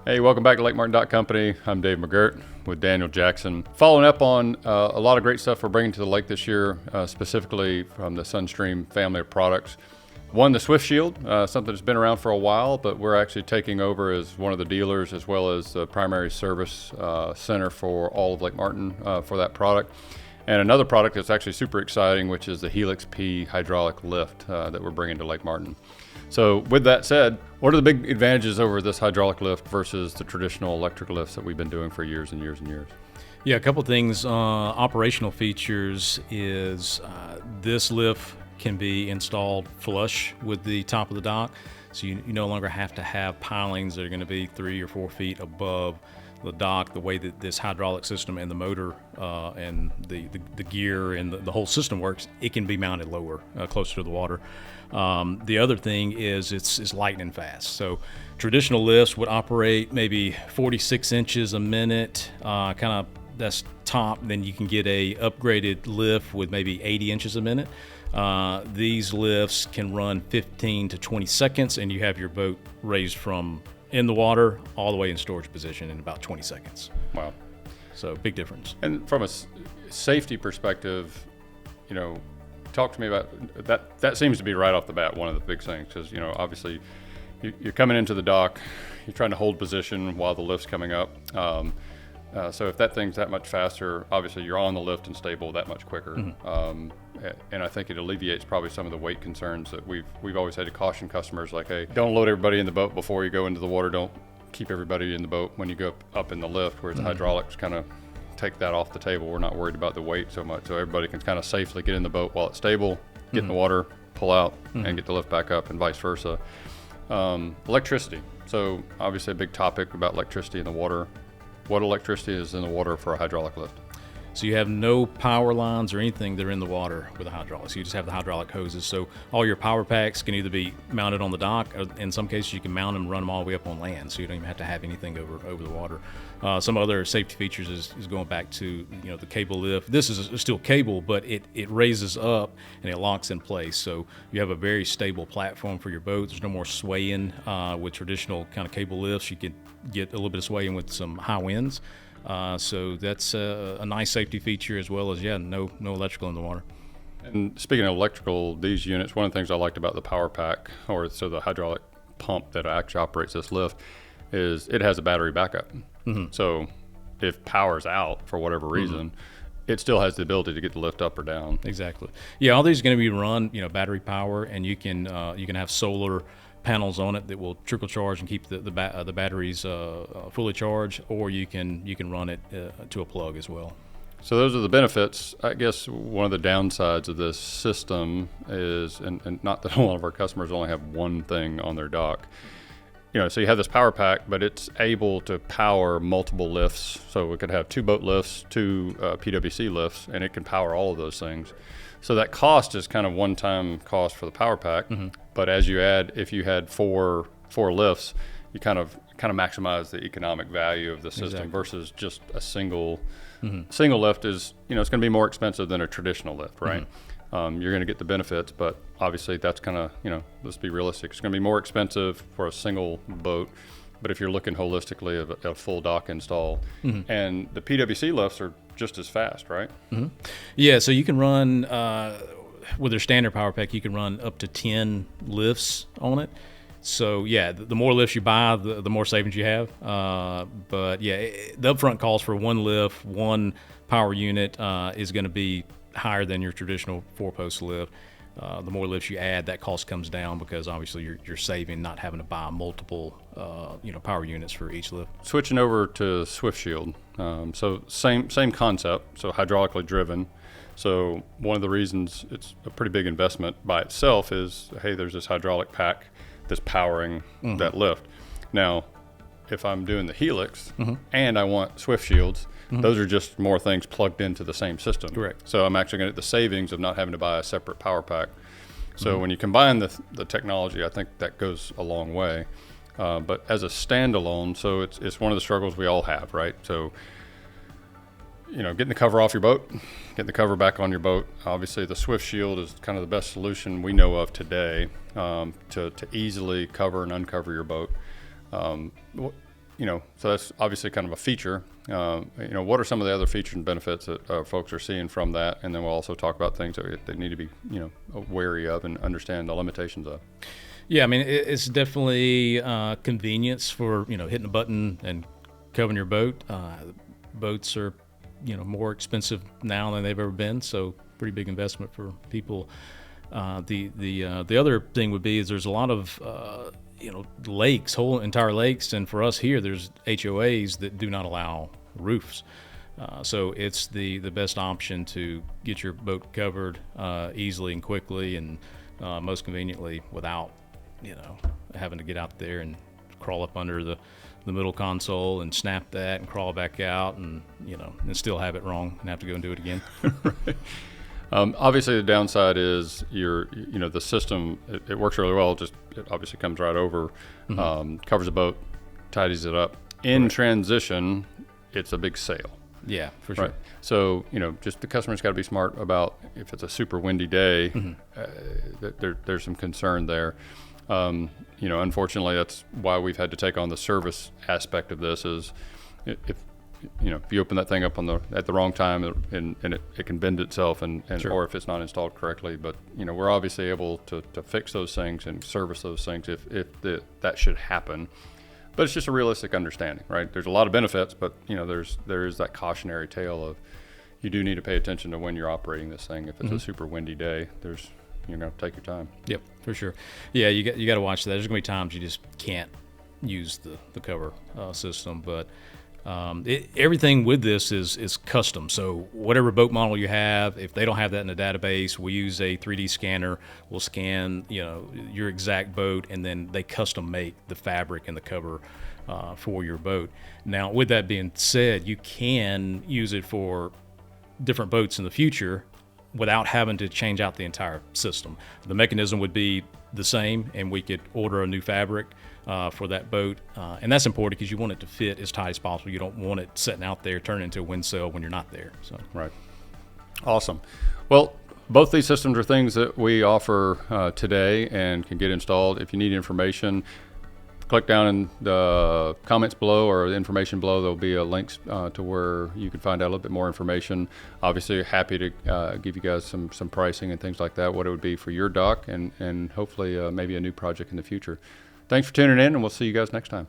Hey, welcome back to Lake Martin Company. I'm Dave McGirt with Daniel Jackson. Following up on a lot of great stuff we're bringing to the lake this year, specifically from the Sunstream family of products. One, the Swift Shield, something that's been around for a while, but we're actually taking over as one of the dealers as well as the primary service center for all of Lake Martin for that product. And another product that's actually super exciting, which is the Helix P hydraulic lift that we're bringing to Lake Martin. So with that said, what are the big advantages over this hydraulic lift versus the traditional electric lifts that we've been doing for years and years and years? Yeah, a couple things. Operational features is this lift can be installed flush with the top of the dock. So you no longer have to have pilings that are going to be 3 or 4 feet above the dock. The way that this hydraulic system and the motor and the gear and the whole system works, it can be mounted lower, closer to the water. The other thing is it's lightning fast. So traditional lifts would operate maybe 46 inches a minute, kind of that's top. Then you can get a upgraded lift with maybe 80 inches a minute. These lifts can run 15 to 20 seconds, and you have your boat raised from in the water all the way in storage position in about 20 seconds. Wow. So big difference. And from a safety perspective, talk to me about that. That seems to be right off the bat one of the big things, because obviously you're coming into the dock, you're trying to hold position while the lift's coming up. So if that thing's that much faster, obviously you're on the lift and stable that much quicker. Mm-hmm. And I think it alleviates probably some of the weight concerns that we've always had to caution customers, like, hey, don't load everybody in the boat before you go into the water. Don't keep everybody in the boat when you go up in the lift, whereas the hydraulics kind of take that off the table. We're not worried about the weight so much, so everybody can kind of safely get in the boat while it's stable, get in the water, pull out, and get the lift back up, and vice versa. Electricity. So obviously a big topic about electricity in the water. What electricity is in the water for a hydraulic lift? So you have no power lines or anything that are in the water with a hydraulic. So you just have the hydraulic hoses. So all your power packs can either be mounted on the dock, or in some cases you can mount them and run them all the way up on land. So you don't even have to have anything over the water. Some other safety features is going back to the cable lift. This is still cable, but it raises up and it locks in place. So you have a very stable platform for your boat. There's no more swaying with traditional kind of cable lifts. You can get a little bit of swaying with some high winds. So that's a nice safety feature, as well as no electrical in the water. And speaking of electrical, these units, one of the things I liked about the power pack, the hydraulic pump that actually operates this lift, is it has a battery backup. Mm-hmm. So if power's out for whatever reason, it still has the ability to get the lift up or down. Exactly. Yeah, all these are going to be run, battery power, and you can have solar panels on it that will trickle charge and keep the batteries fully charged, or you can run it to a plug as well. So those are the benefits. I guess one of the downsides of this system is, and not that a lot of our customers only have one thing on their dock. So you have this power pack, but it's able to power multiple lifts. So we could have 2 boat lifts, 2 PWC lifts, and it can power all of those things. So that cost is kind of one-time cost for the power pack. Mm-hmm. But as you add, if you had four lifts, you kind of maximize the economic value of the system versus just a single lift. Is it's going to be more expensive than a traditional lift, right? Mm-hmm. You're going to get the benefits, but obviously that's kind of let's be realistic. It's going to be more expensive for a single boat. But if you're looking holistically at a full dock install, and the PWC lifts are just as fast, right? Mm-hmm. Yeah, so you can run, with their standard power pack, you can run up to 10 lifts on it. So yeah, the more lifts you buy, the more savings you have. But yeah, the upfront cost for one lift, one power unit is going to be higher than your traditional 4-post lift. The more lifts you add, that cost comes down, because obviously you're saving not having to buy multiple power units for each lift. Switching over to Swift Shield, so same concept, so hydraulically driven. So one of the reasons it's a pretty big investment by itself is, hey, there's this hydraulic pack that's powering that lift. Now, if I'm doing the Helix and I want Swift Shields, those are just more things plugged into the same system. Correct. So I'm actually going to get the savings of not having to buy a separate power pack. So when you combine the technology, I think that goes a long way. But as a standalone, so it's one of the struggles we all have, right? So getting the cover off your boat, getting the cover back on your boat. Obviously, the Swift Shield is kind of the best solution we know of today to easily cover and uncover your boat. so that's obviously kind of a feature. What are some of the other features and benefits that folks are seeing from that? And then we'll also talk about things that they need to be, wary of and understand the limitations of. Yeah, I mean, it's definitely convenience for, hitting a button and covering your boat. Boats are, more expensive now than they've ever been, so pretty big investment for people. The other thing would be is there's a lot of lakes, whole entire lakes, and for us here, there's HOAs that do not allow roofs. So it's the best option to get your boat covered easily and quickly and most conveniently without, having to get out there and crawl up under the middle console and snap that and crawl back out and, and still have it wrong and have to go and do it again. Right. Obviously, the downside is the system. It works really well. It obviously comes right over, covers the boat, tidies it up. In transition, it's a big sail. Yeah, for sure. Right. So just the customer's got to be smart about if it's a super windy day. There's some concern there. Unfortunately, that's why we've had to take on the service aspect of this. Is if you open that thing up at the wrong time and it can bend itself and Sure. Or if it's not installed correctly. But we're obviously able to fix those things and service those things if that should happen. But it's just a realistic understanding, right? There's a lot of benefits, but there is that cautionary tale of you do need to pay attention to when you're operating this thing. If it's a super windy day, take your time. Yep, for sure. Yeah, you got to watch that. There's gonna be times you just can't use the cover system, but everything with this is custom. So whatever boat model you have, if they don't have that in the database, we use a 3D scanner. We'll scan your exact boat, and then they custom make the fabric and the cover for your boat. Now, with that being said, you can use it for different boats in the future without having to change out the entire system. The mechanism would be the same, and we could order a new fabric for that boat. And that's important because you want it to fit as tight as possible. You don't want it sitting out there turning into a wind sail when you're not there. So Right. Awesome. Well, both these systems are things that we offer today and can get installed. If you need information, click down in the comments below or the information below. There'll be a link to where you can find out a little bit more information. Obviously, happy to give you guys some pricing and things like that, what it would be for your dock and hopefully maybe a new project in the future. Thanks for tuning in, and we'll see you guys next time.